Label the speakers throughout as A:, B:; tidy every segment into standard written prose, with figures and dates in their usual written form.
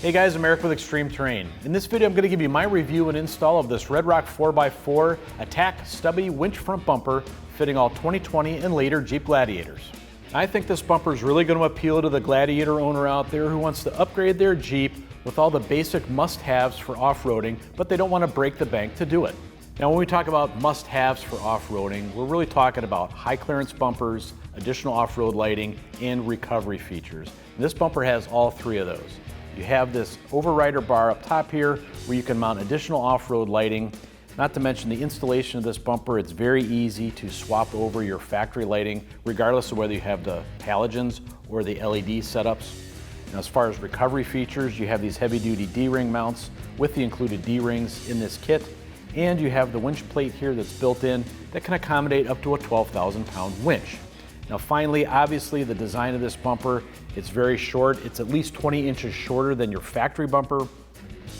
A: Hey guys, I'm Eric with Extreme Terrain. In this video I'm going to give you my review and install of this Red Rock 4x4 Attack Stubby Winch Front Bumper fitting all 2020 and later Jeep Gladiators. I think this bumper is really going to appeal to the Gladiator owner out there who wants to upgrade their Jeep with all the basic must-haves for off-roading, but they don't want to break the bank to do it. Now when we talk about must-haves for off-roading, we're really talking about high clearance bumpers, additional off-road lighting, and recovery features. And this bumper has all three of those. You have this overrider bar up top here where you can mount additional off-road lighting. Not to mention the installation of this bumper, it's very easy to swap over your factory lighting regardless of whether you have the halogens or the LED setups. Now, as far as recovery features, you have these heavy-duty D-ring mounts with the included D-rings in this kit, and you have the winch plate here that's built in that can accommodate up to a 12,000-pound winch. Now finally, obviously the design of this bumper, it's very short. It's at least 20 inches shorter than your factory bumper.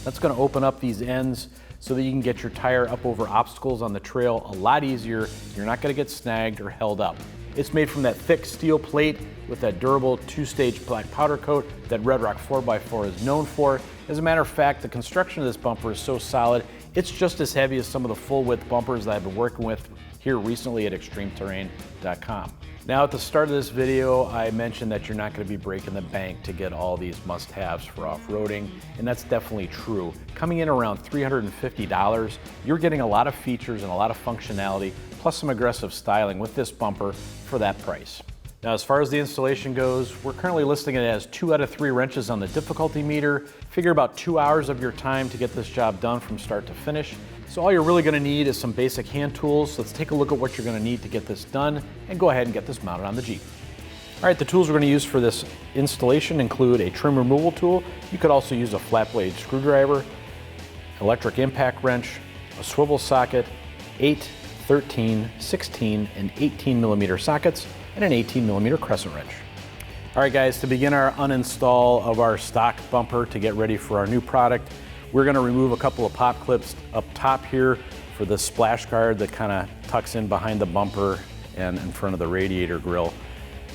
A: That's going to open up these ends so that you can get your tire up over obstacles on the trail a lot easier. You're not going to get snagged or held up. It's made from that thick steel plate with that durable two-stage black powder coat that Red Rock 4x4 is known for. As a matter of fact, the construction of this bumper is so solid, it's just as heavy as some of the full-width bumpers that I've been working with here recently at ExtremeTerrain.com. Now at the start of this video, I mentioned that you're not going to be breaking the bank to get all these must-haves for off-roading, and that's definitely true. Coming in around $350, you're getting a lot of features and a lot of functionality, plus some aggressive styling with this bumper for that price. Now as far as the installation goes, we're currently listing it as 2 out of 3 wrenches on the difficulty meter. Figure about 2 hours of your time to get this job done from start to finish. So all you're really going to need is some basic hand tools. Let's take a look at what you're going to need to get this done and go ahead and get this mounted on the Jeep. All right, the tools we're going to use for this installation include a trim removal tool. You could also use a flat blade screwdriver, electric impact wrench, a swivel socket, 8, 13, 16, and 18 millimeter sockets, and an 18 millimeter crescent wrench. All right guys, to begin our uninstall of our stock bumper to get ready for our new product, we're going to remove a couple of pop clips up top here for the splash guard that kind of tucks in behind the bumper and in front of the radiator grill.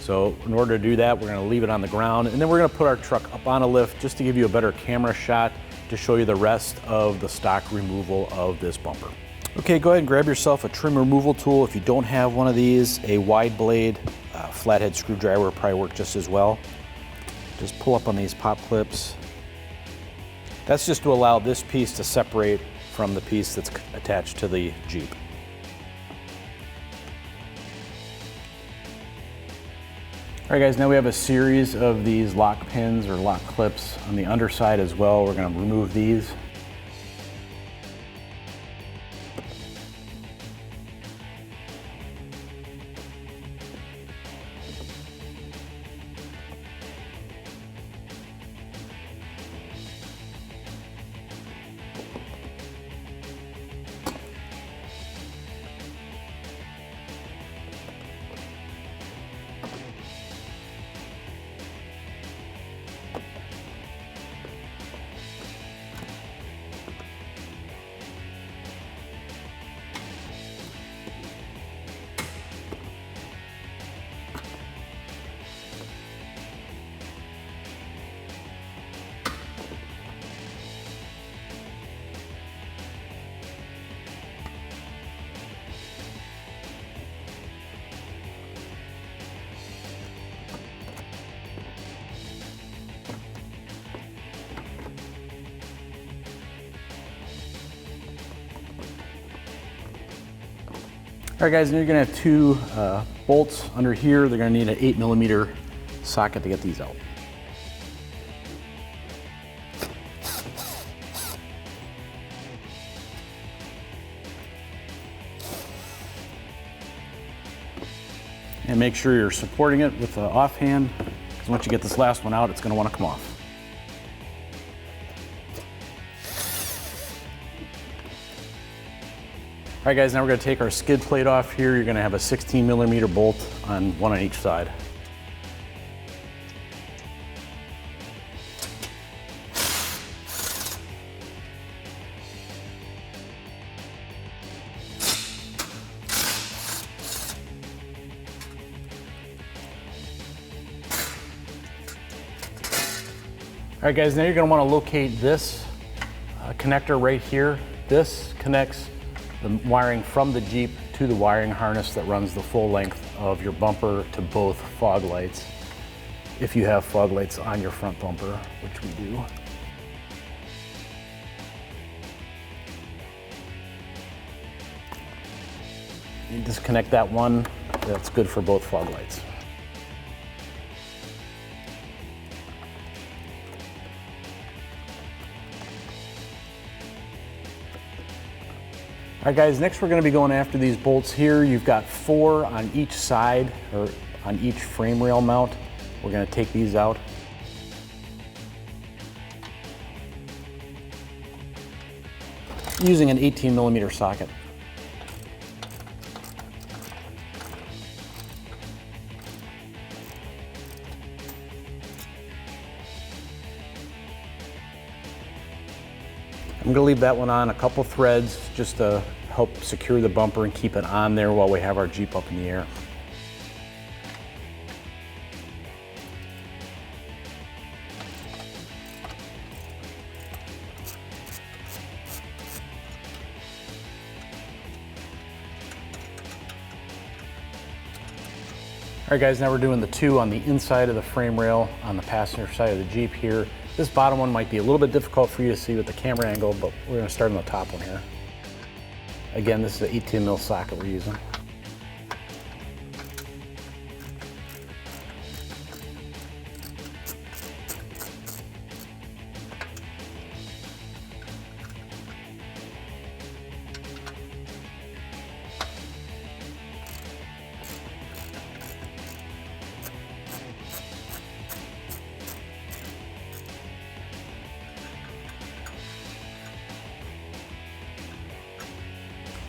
A: So in order to do that, we're going to leave it on the ground, and then we're going to put our truck up on a lift just to give you a better camera shot to show you the rest of the stock removal of this bumper. Okay, go ahead and grab yourself a trim removal tool. If you don't have one of these, a wide blade flathead screwdriver will probably work just as well. Just pull up on these pop clips. That's just to allow this piece to separate from the piece that's attached to the Jeep. All right guys, now we have a series of these lock pins or lock clips on the underside as well. We're going to remove these. All right guys, now you're gonna have 2 bolts under here. They're gonna need an 8 millimeter socket to get these out. And make sure you're supporting it with the offhand, because once you get this last one out, it's gonna wanna come off. All right guys, now we're going to take our skid plate off here. You're going to have a 16 millimeter bolt on one on each side. All right guys, now you're gonna wanna locate this connector right here. This connects the wiring from the Jeep to the wiring harness that runs the full length of your bumper to both fog lights, if you have fog lights on your front bumper, which we do. You disconnect that one, that's good for both fog lights. All right guys, next we're gonna be going after these bolts here. You've got 4 on each side, or on each frame rail mount. We're gonna take these out. Using an 18mm socket. I'm gonna leave that one on a couple threads just to help secure the bumper and keep it on there while we have our Jeep up in the air. All right guys, now we're doing the 2 on the inside of the frame rail on the passenger side of the Jeep here. This bottom one might be a little bit difficult for you to see with the camera angle, but we're gonna start on the top one here. Again, this is an 18mm socket we're using.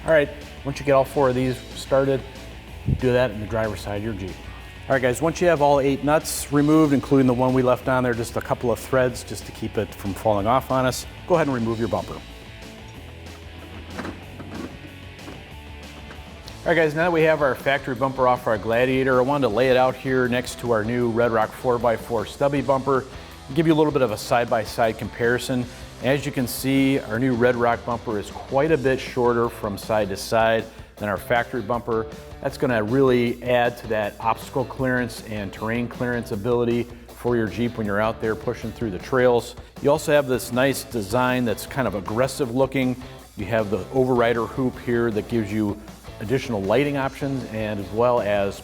A: All right, once you get all 4 of these started, do that in the driver's side of your Jeep. All right guys, once you have all 8 nuts removed, including the one we left on there, just a couple of threads just to keep it from falling off on us, go ahead and remove your bumper. All right guys, now that we have our factory bumper off our Gladiator, I wanted to lay it out here next to our new Red Rock 4x4 stubby bumper and give you a little bit of a side-by-side comparison. As you can see, our new Red Rock bumper is quite a bit shorter from side to side than our factory bumper. That's gonna really add to that obstacle clearance and terrain clearance ability for your Jeep when you're out there pushing through the trails. You also have this nice design that's kind of aggressive looking. You have the overrider hoop here that gives you additional lighting options and as well as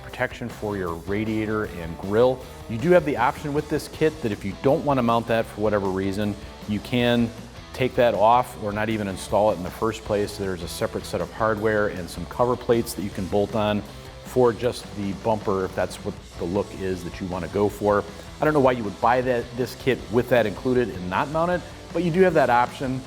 A: protection for your radiator and grille. You do have the option with this kit that if you don't want to mount that for whatever reason, you can take that off or not even install it in the first place. There's a separate set of hardware and some cover plates that you can bolt on for just the bumper if that's what the look is that you want to go for. I don't know why you would buy this kit with that included and not mount it, but you do have that option.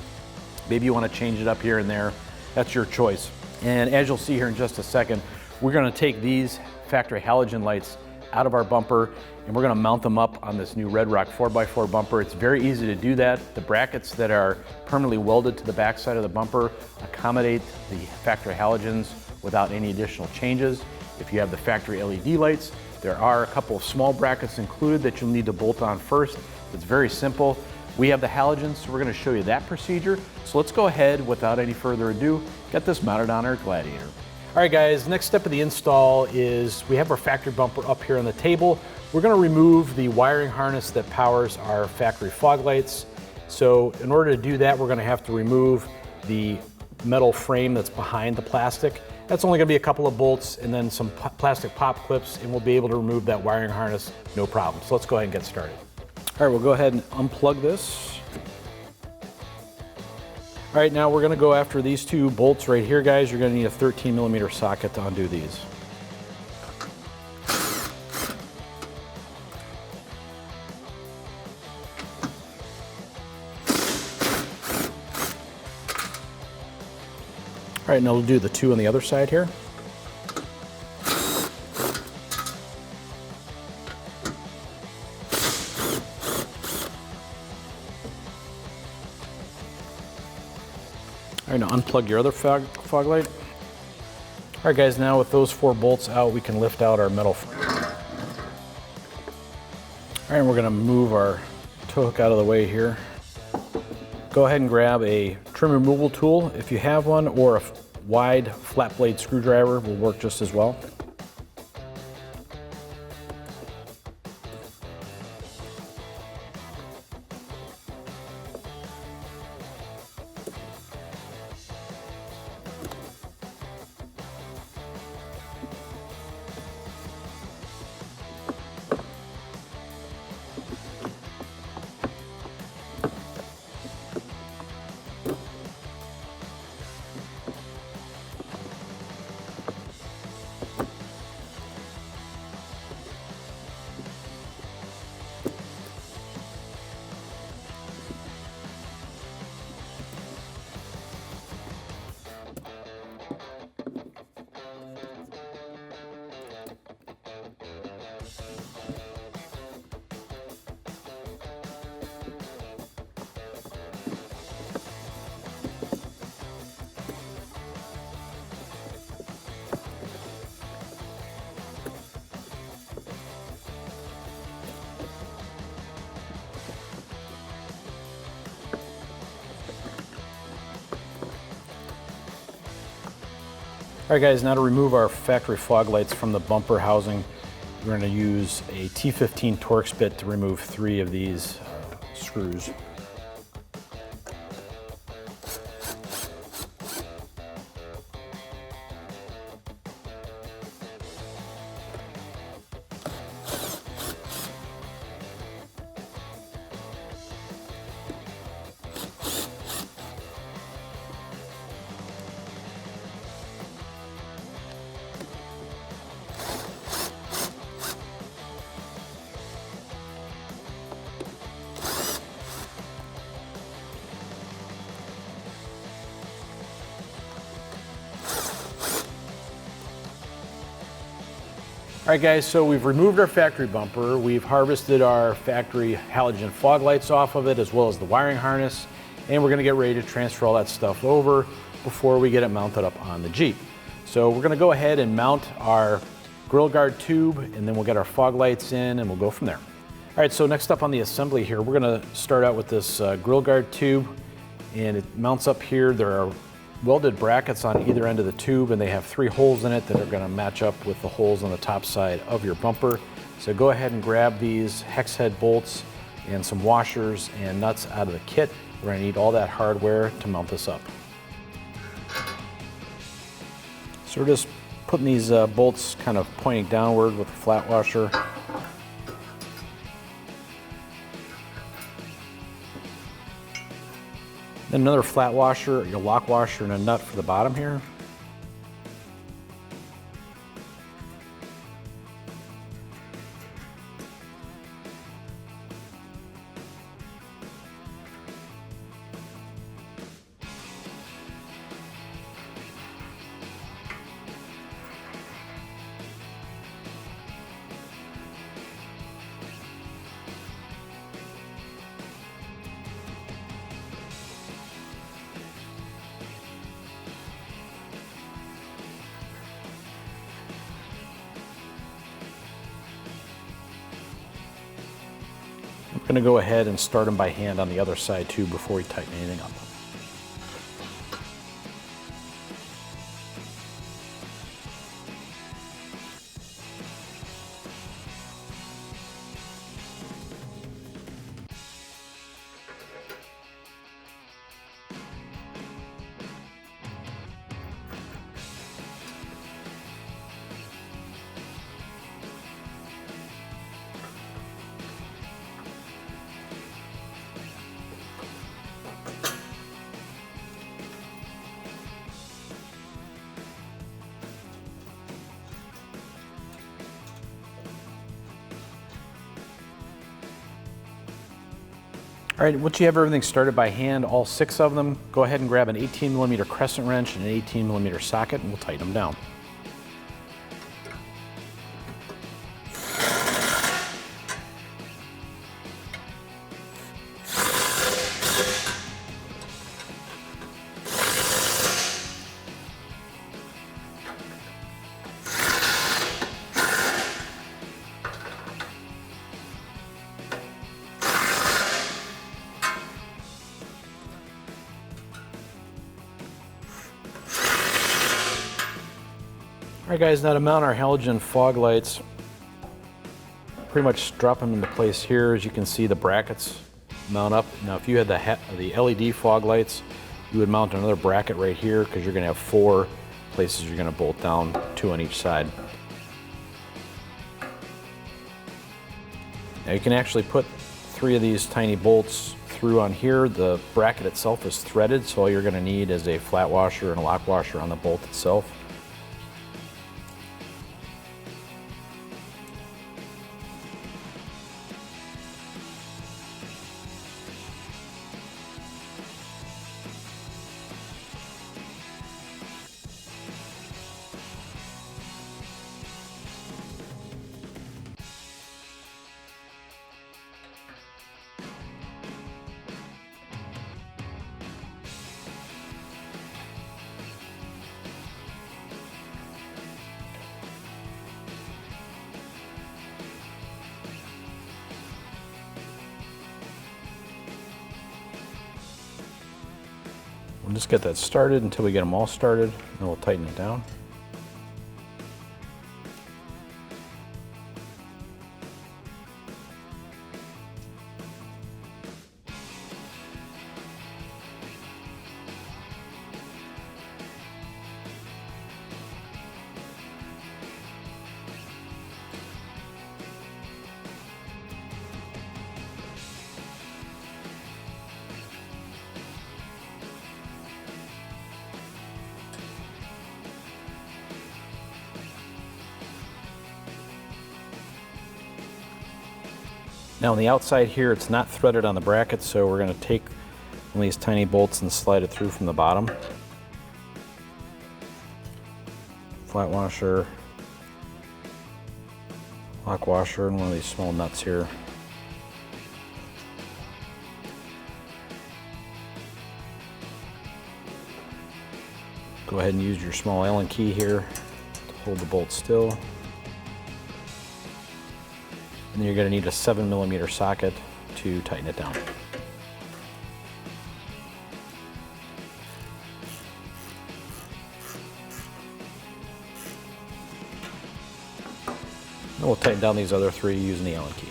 A: Maybe you want to change it up here and there. That's your choice. And as you'll see here in just a second, we're going to take these factory halogen lights out of our bumper and we're going to mount them up on this new Red Rock 4x4 bumper. It's very easy to do that. The brackets that are permanently welded to the backside of the bumper accommodate the factory halogens without any additional changes. If you have the factory LED lights, there are a couple of small brackets included that you'll need to bolt on first. It's very simple. We have the halogens, so we're going to show you that procedure. So let's go ahead, without any further ado, get this mounted on our Gladiator. All right guys, next step of the install is we have our factory bumper up here on the table. We're going to remove the wiring harness that powers our factory fog lights. So in order to do that, we're going to have to remove the metal frame that's behind the plastic. That's only going to be a couple of bolts and then some plastic pop clips, and we'll be able to remove that wiring harness no problem. So let's go ahead and get started. All right, we'll go ahead and unplug this. All right, now we're going to go after these 2 bolts right here, guys. You're going to need a 13mm socket to undo these. All right, now we'll do the 2 on the other side here. All right, now unplug your other fog light. All right guys, now with those 4 bolts out, we can lift out our metal frame. All right, we're gonna move our tow hook out of the way here. Go ahead and grab a trim removal tool if you have one, or a wide flat blade screwdriver will work just as well. All right guys, now to remove our factory fog lights from the bumper housing, we're going to use a T15 Torx bit to remove 3 of these screws. All right guys, so we've removed our factory bumper, we've harvested our factory halogen fog lights off of it, as well as the wiring harness, and we're gonna get ready to transfer all that stuff over before we get it mounted up on the Jeep. So we're gonna go ahead and mount our grill guard tube, and then we'll get our fog lights in and we'll go from there. All right, so next up on the assembly here, we're gonna start out with this grill guard tube, and it mounts up here. There are welded brackets on either end of the tube, and they have 3 holes in it that are going to match up with the holes on the top side of your bumper. So go ahead and grab these hex head bolts and some washers and nuts out of the kit. We're going to need all that hardware to mount this up. So we're just putting these bolts kind of pointing downward with a flat washer. Then another flat washer, your lock washer, and a nut for the bottom here. I'm going to go ahead and start them by hand on the other side too before we tighten anything up. All right, once you have everything started by hand, all 6 of them, go ahead and grab an 18mm crescent wrench and an 18mm socket, and we'll tighten them down. All right guys, now to mount our halogen fog lights, pretty much drop them into place here. As you can see, the brackets mount up. Now if you had the LED fog lights, you would mount another bracket right here because you're going to have 4 places you're going to bolt down, 2 on each side. Now you can actually put 3 of these tiny bolts through on here. The bracket itself is threaded, so all you're going to need is a flat washer and a lock washer on the bolt itself. We'll just get that started until we get them all started, and we'll tighten it down. Now on the outside here, it's not threaded on the bracket, so we're going to take one of these tiny bolts and slide it through from the bottom. Flat washer, lock washer, and one of these small nuts here. Go ahead and use your small Allen key here to hold the bolt still. And then you're going to need a 7mm socket to tighten it down. And we'll tighten down these other 3 using the Allen key.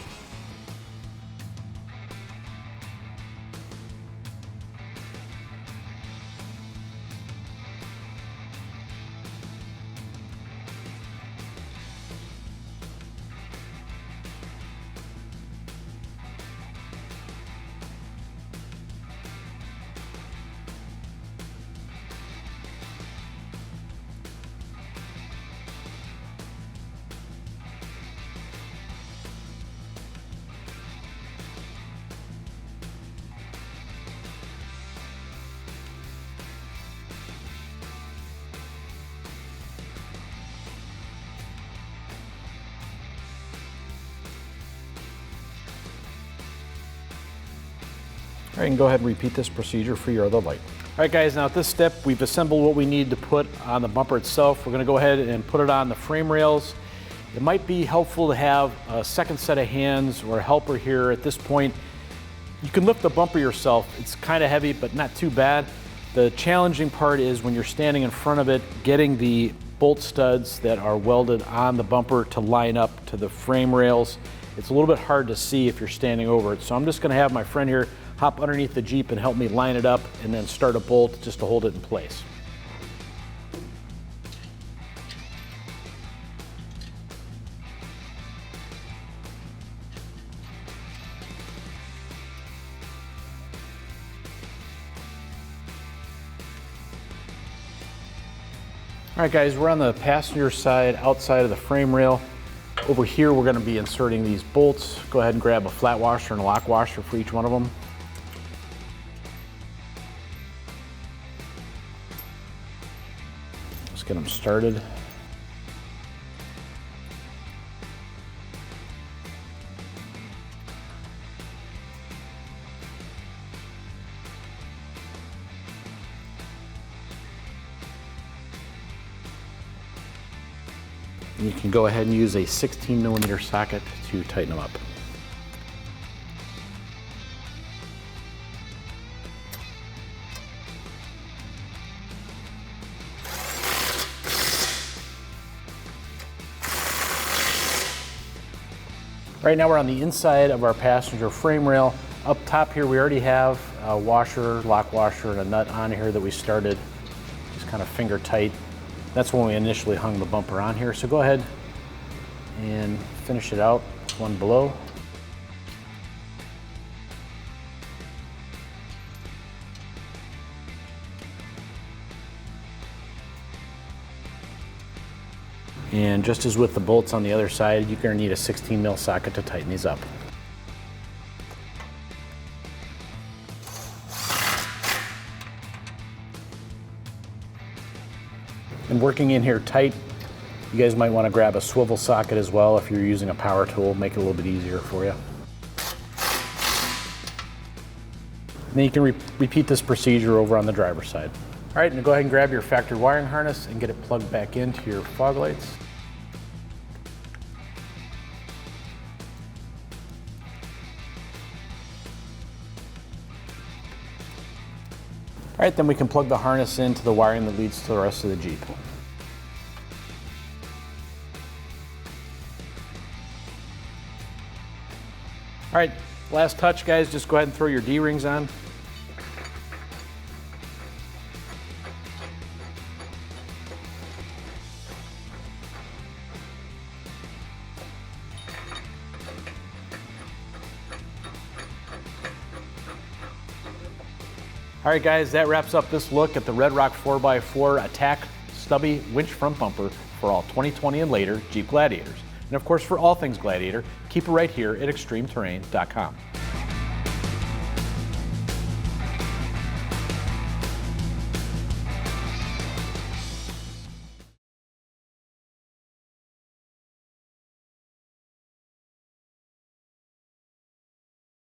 A: All right, and go ahead and repeat this procedure for your other light. All right guys, now at this step, we've assembled what we need to put on the bumper itself. We're gonna go ahead and put it on the frame rails. It might be helpful to have a second set of hands or a helper here. At this point, you can lift the bumper yourself. It's kind of heavy, but not too bad. The challenging part is when you're standing in front of it, getting the bolt studs that are welded on the bumper to line up to the frame rails. It's a little bit hard to see if you're standing over it. So I'm just gonna have my friend here hop underneath the Jeep and help me line it up and then start a bolt just to hold it in place. All right guys, we're on the passenger side outside of the frame rail. Over here we're going to be inserting these bolts. Go ahead and grab a flat washer and a lock washer for each one of them. Let's get them started. And you can go ahead and use a 16mm socket to tighten them up. Right now we're on the inside of our passenger frame rail. Up top here we already have a washer, lock washer, and a nut on here that we started just kind of finger tight. That's when we initially hung the bumper on here. So go ahead and finish it out, one below. And just as with the bolts on the other side, you're going to need a 16 mil socket to tighten these up. And working in here tight, you guys might want to grab a swivel socket as well if you're using a power tool, make it a little bit easier for you. And then you can repeat this procedure over on the driver's side. All right, now go ahead and grab your factory wiring harness and get it plugged back into your fog lights. All right, then we can plug the harness into the wiring that leads to the rest of the Jeep. All right, last touch, guys, just go ahead and throw your D-rings on. All right, guys, that wraps up this look at the Red Rock 4x4 Attack Stubby Winch Front Bumper for all 2020 and later Jeep Gladiators. And of course, for all things Gladiator, keep it right here at extremeterrain.com.